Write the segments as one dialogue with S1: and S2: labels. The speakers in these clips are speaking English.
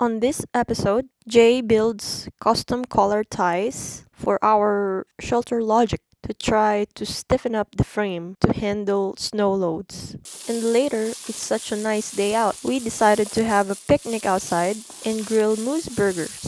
S1: On this episode, Jay builds custom color ties for our shelter logic to try to stiffen up the frame to handle snow loads. And later, it's such a nice day out, we decided to have a picnic outside and grill moose burgers.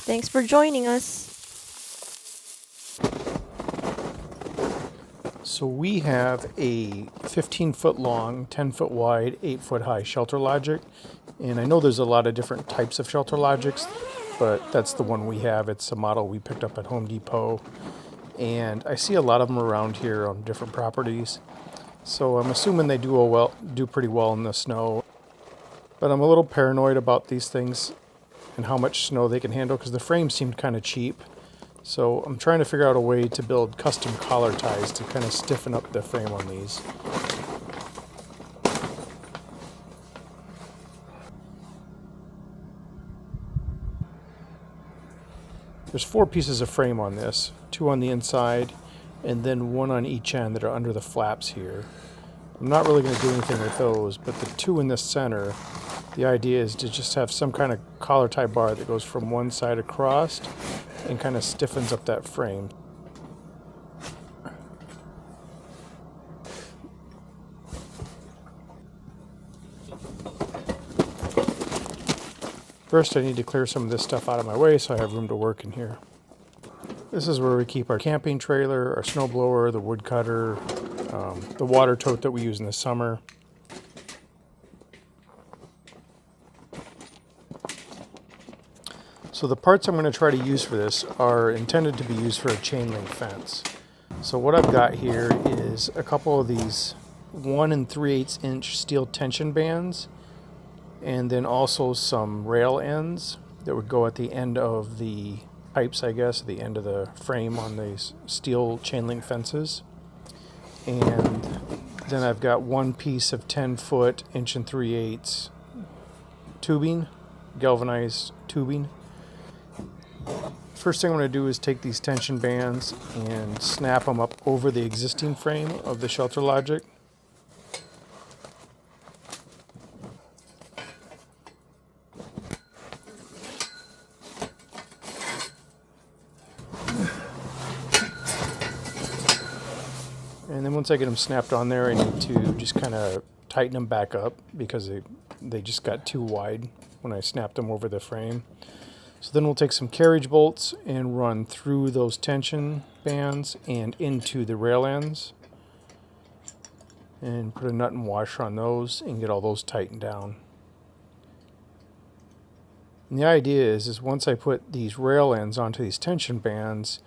S1: Thanks for joining us.
S2: So we have a 15-foot long, 10-foot wide, 8-foot high shelter logic. And I know there's a lot of different types of shelter logics, but that's the one we have. It's a model we picked up at Home Depot. And I see a lot of them around here on different properties. So I'm assuming they do pretty well in the snow. But I'm a little paranoid about these things and how much snow they can handle because the frame seemed kind of cheap. So I'm trying to figure out a way to build custom collar ties to kind of stiffen up the frame on these. There's 4 pieces of frame on this, 2 on the inside and then 1 on each end that are under the flaps here. I'm not really going to do anything with those, but the 2 in the center, the idea is to just have some kind of collar tie bar that goes from one side across and kind of stiffens up that frame. First I need to clear some of this stuff out of my way so I have room to work in here. This is where we keep our camping trailer, our snowblower, the wood cutter, the water tote that we use in the summer. So the parts I'm going to try to use for this are intended to be used for a chain link fence. So what I've got here is a couple of these 1 3/8 inch steel tension bands, and then also some rail ends that would go at the end of the pipes, I guess, the end of the frame on these steel chain link fences. And then I've got 1 piece of 10-foot 1 3/8 tubing, galvanized tubing. First thing I'm going to do is take these tension bands and snap them up over the existing frame of the shelter logic. And then once I get them snapped on there, I need to just kind of tighten them back up because they just got too wide when I snapped them over the frame. So then we'll take some carriage bolts and run through those tension bands and into the rail ends. And put a nut and washer on those and get all those tightened down. And the idea is once I put these rail ends onto these tension bands,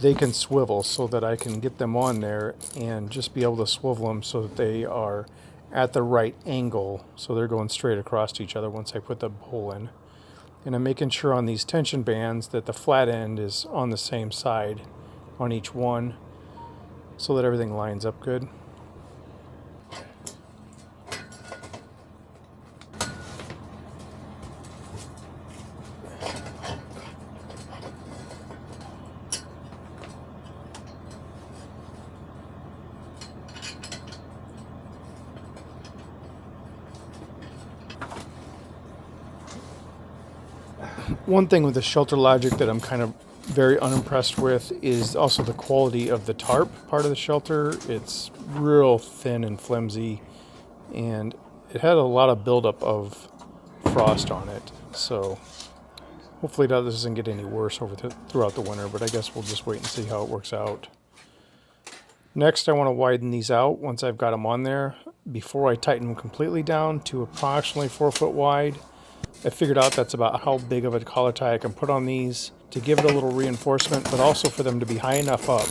S2: they can swivel so that I can get them on there and just be able to swivel them so that they are at the right angle. So they're going straight across to each other once I put the hole in. And I'm making sure on these tension bands that the flat end is on the same side on each one so that everything lines up good. One thing with the shelter logic that I'm kind of very unimpressed with is also the quality of the tarp part of the shelter. It's real thin and flimsy, and it had a lot of buildup of frost on it. So hopefully that doesn't get any worse throughout the winter, but I guess we'll just wait and see how it works out. Next, I want to widen these out once I've got them on there before I tighten them completely down to approximately 4 foot wide. I figured out that's about how big of a collar tie I can put on these to give it a little reinforcement, but also for them to be high enough up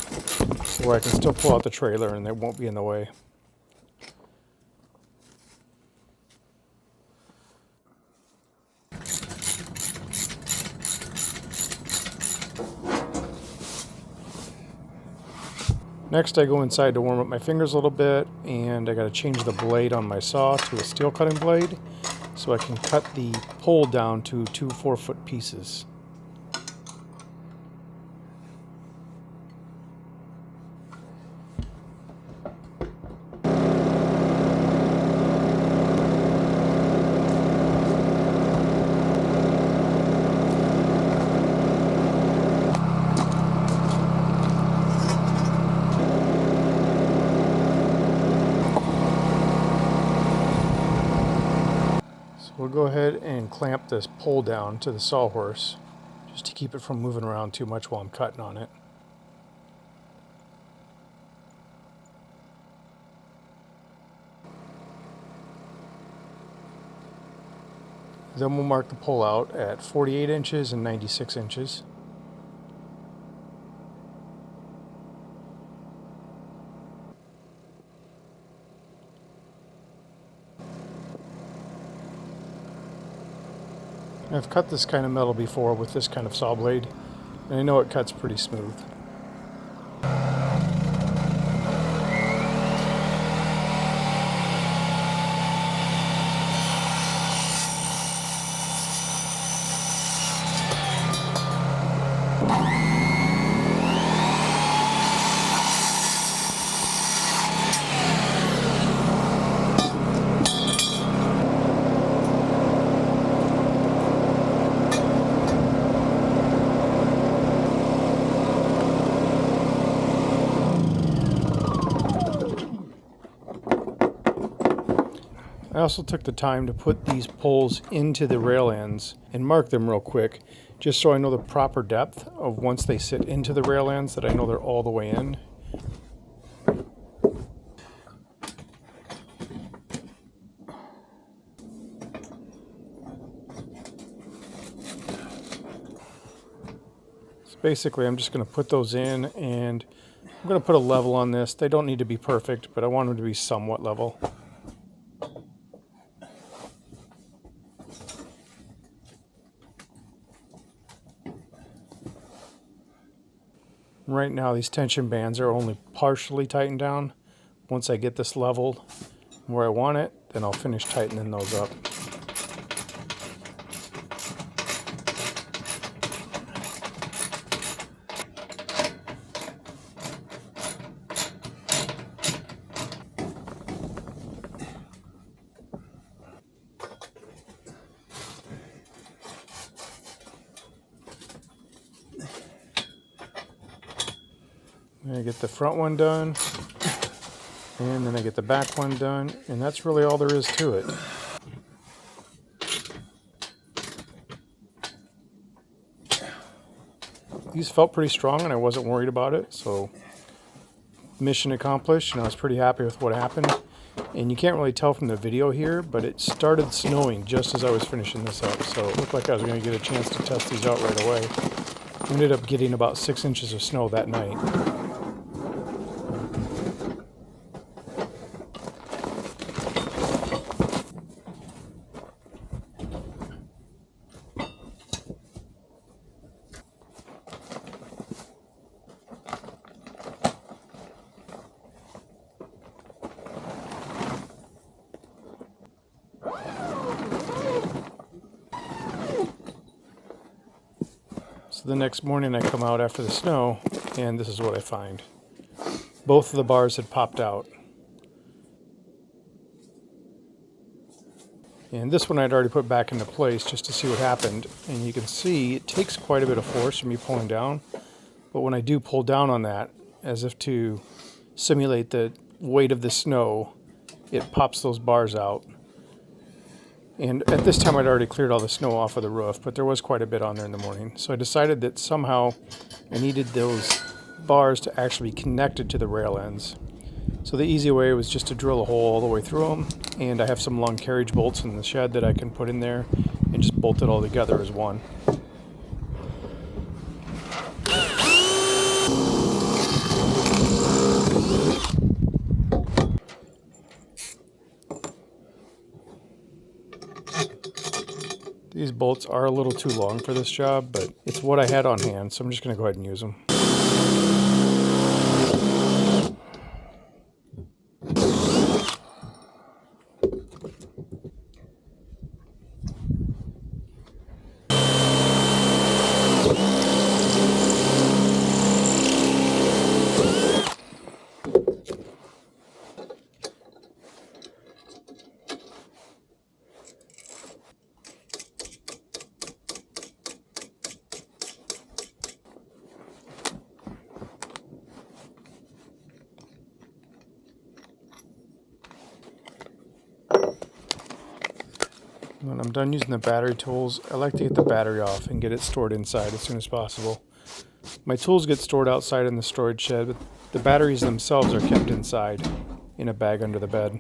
S2: where I can still pull out the trailer and they won't be in the way. Next, I go inside to warm up my fingers a little bit, and I got to change the blade on my saw to a steel cutting blade so I can cut the pole down to 2 4-foot pieces. we'll go ahead and clamp this pole down to the sawhorse just to keep it from moving around too much while I'm cutting on it. Then we'll mark the pole out at 48 inches and 96 inches. I've cut this kind of metal before with this kind of saw blade, and I know it cuts pretty smooth. I also took the time to put these poles into the rail ends and mark them real quick, just so I know the proper depth of once they sit into the rail ends, that I know they're all the way in. So basically I'm just going to put those in, and I'm going to put a level on this. They don't need to be perfect, but I want them to be somewhat level. Right now these tension bands are only partially tightened down. Once I get this leveled where I want it, then I'll finish tightening those up. I get the front one done, and then I get the back one done, and that's really all there is to it. These felt pretty strong and I wasn't worried about it, so mission accomplished, and I was pretty happy with what happened. And you can't really tell from the video here, but it started snowing just as I was finishing this up, so it looked like I was going to get a chance to test these out right away. I ended up getting about 6 inches of snow that night. So the next morning I come out after the snow, and this is what I find. Both of the bars had popped out. And this one I'd already put back into place just to see what happened. And you can see it takes quite a bit of force from me pulling down. But when I do pull down on that, as if to simulate the weight of the snow, it pops those bars out. And at this time I'd already cleared all the snow off of the roof, but there was quite a bit on there in the morning. So I decided that somehow I needed those bars to actually be connected to the rail ends. So the easy way was just to drill a hole all the way through them, and I have some long carriage bolts in the shed that I can put in there and just bolt it all together as one. These bolts are a little too long for this job, but it's what I had on hand, so I'm just going to go ahead and use them. When I'm done using the battery tools, I like to get the battery off and get it stored inside as soon as possible. My tools get stored outside in the storage shed, but the batteries themselves are kept inside in a bag under the bed.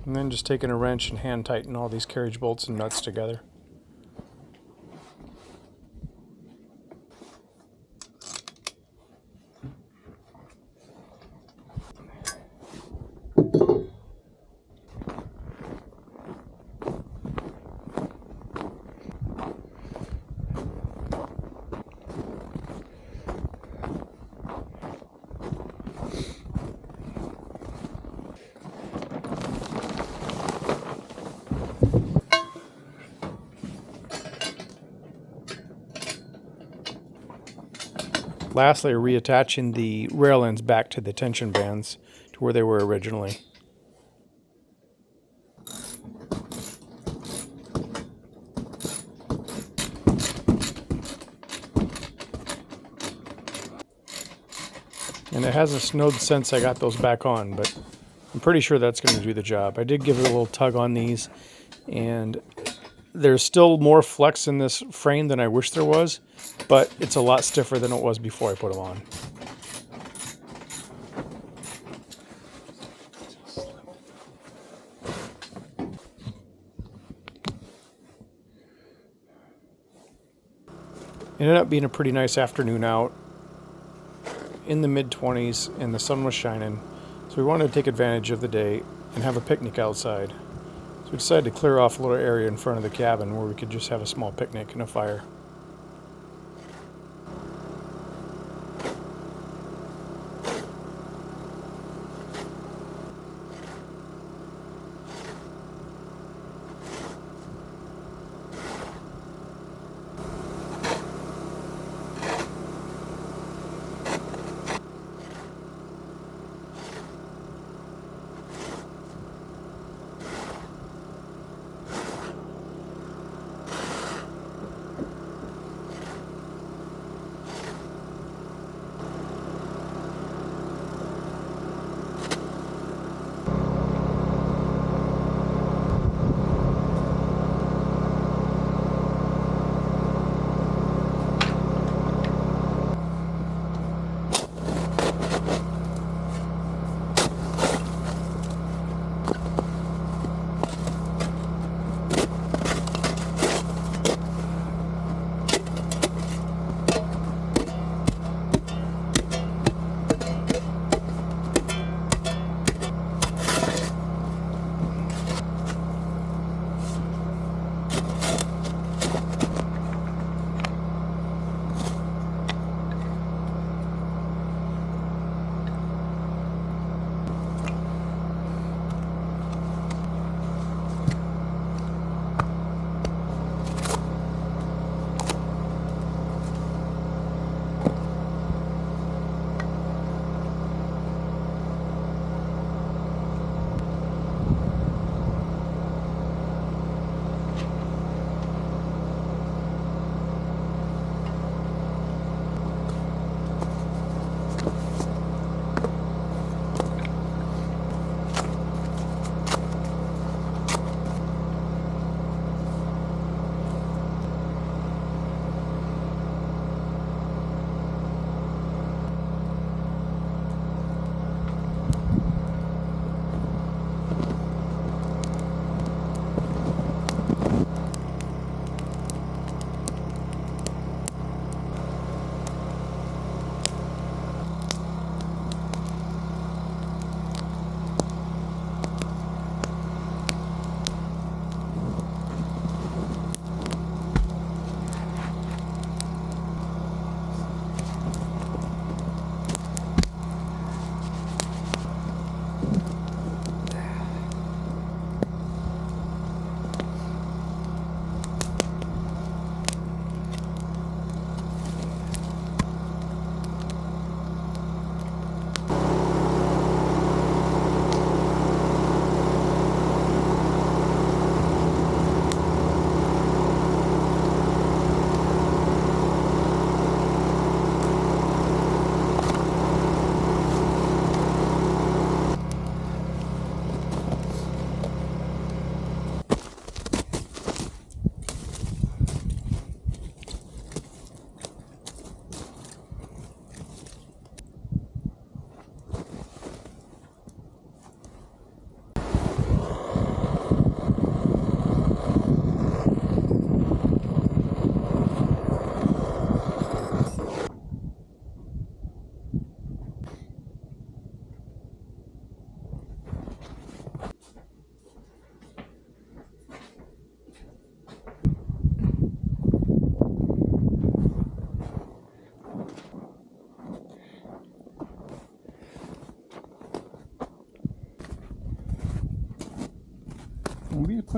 S2: And then just taking a wrench and hand tighten all these carriage bolts and nuts together. Lastly, reattaching the rail ends back to the tension bands to where they were originally. And it hasn't snowed since I got those back on, but I'm pretty sure that's going to do the job. I did give it a little tug on these, and there's still more flex in this frame than I wish there was, but it's a lot stiffer than it was before I put them on. It ended up being a pretty nice afternoon out in the mid-20s, and the sun was shining, so we wanted to take advantage of the day and have a picnic outside. So we decided to clear off a little area in front of the cabin where we could just have a small picnic and a fire.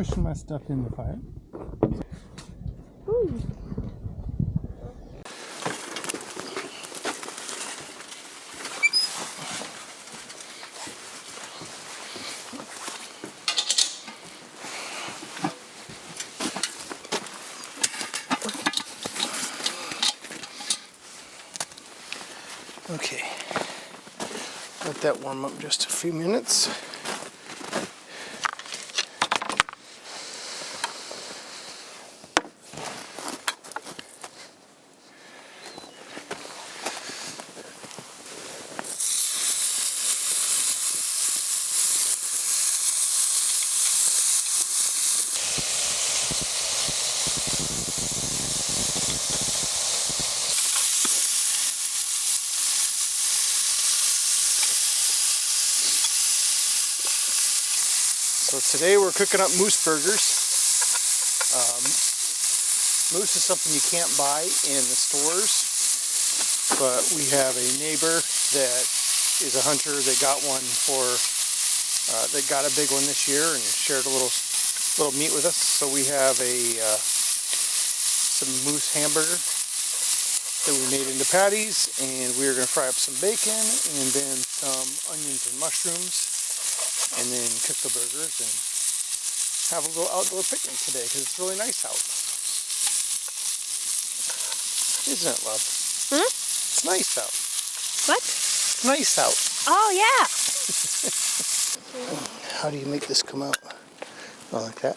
S2: pushing my stuff in the fire.
S1: Ooh.
S2: Okay, let that warm up just a few minutes. So today we're cooking up moose burgers. Moose is something you can't buy in the stores, but we have a neighbor that is a hunter that got one that got a big one this year and shared a little meat with us. So we have some moose hamburger that we made into patties, and we're going to fry up some bacon and then some onions and mushrooms, and then cook the burgers and have a little outdoor picnic today because it's really nice out. Isn't it, love?
S1: Hmm?
S2: It's nice out.
S1: What?
S2: It's nice out.
S1: Oh, yeah.
S2: How do you make this come out? Oh, like that?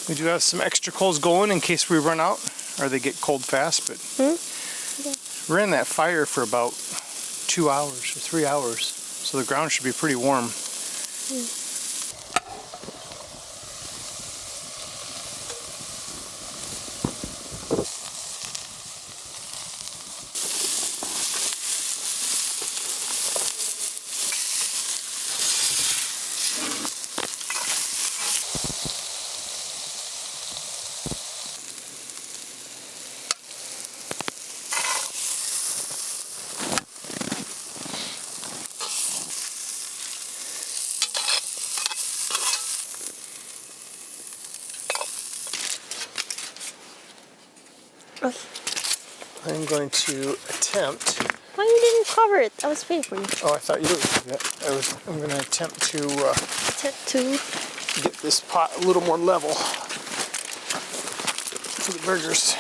S2: We do have some extra coals going in case we run out or they get cold fast, but we're in that fire for about 2 hours or 3 hours, so the ground should be pretty warm. I'm going to attempt.
S1: Why you didn't cover it? I was waiting for you.
S2: Oh, I thought you would do that. I'm going to attempt to get this pot a little more level for the burgers.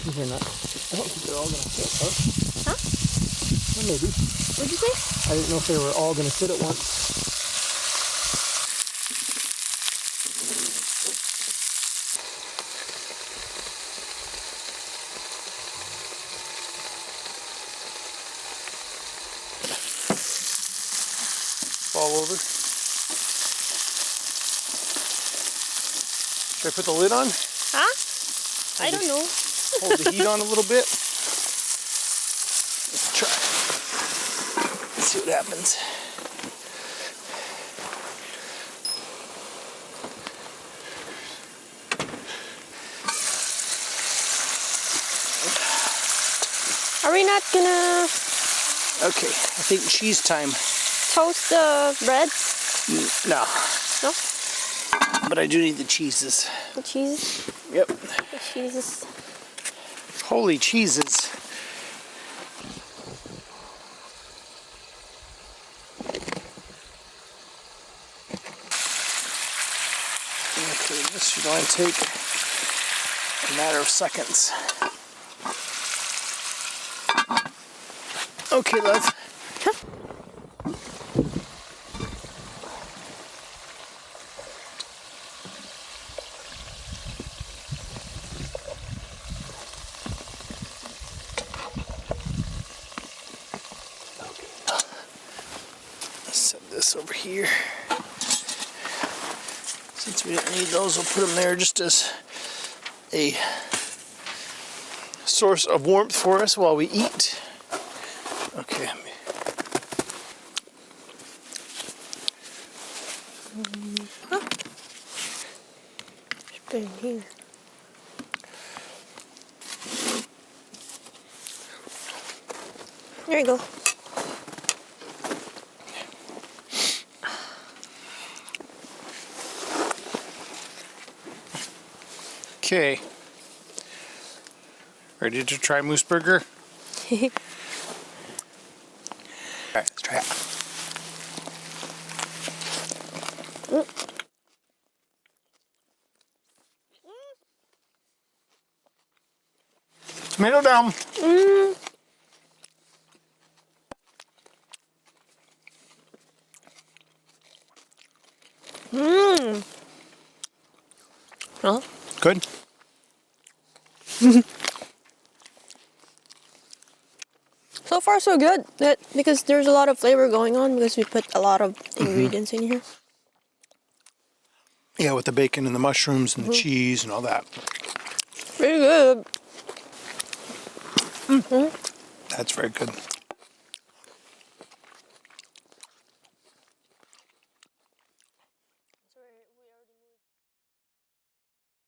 S2: They're not. I don't think they're all going to fit, huh?
S1: Huh?
S2: Well, maybe.
S1: What'd you say?
S2: I didn't know if they were all going to fit at once. Fall over. Should I put the lid on?
S1: Huh? I don't know.
S2: Hold the heat on a little bit. Let's try. Let's see what happens.
S1: Are we not gonna
S2: Okay, I think cheese time.
S1: toast the bread?
S2: No,
S1: No?
S2: but I do need the cheeses.
S1: The cheese?
S2: Yep.
S1: The cheeses.
S2: Holy cheeses. Okay, this should only take a matter of seconds. Okay, love. this over here. Since we didn't need those, we'll put them there just as a source of warmth for us while we eat. Okay.
S1: Put it in here. There you go.
S2: Okay. Ready to try moose burger? Alright, let's try it. Tomato down.
S1: Well,
S2: Good.
S1: so far so good. Because there's a lot of flavor going on because we put a lot of ingredients in here.
S2: Yeah, with the bacon and the mushrooms and the cheese and all that.
S1: Pretty good.
S2: That's very good.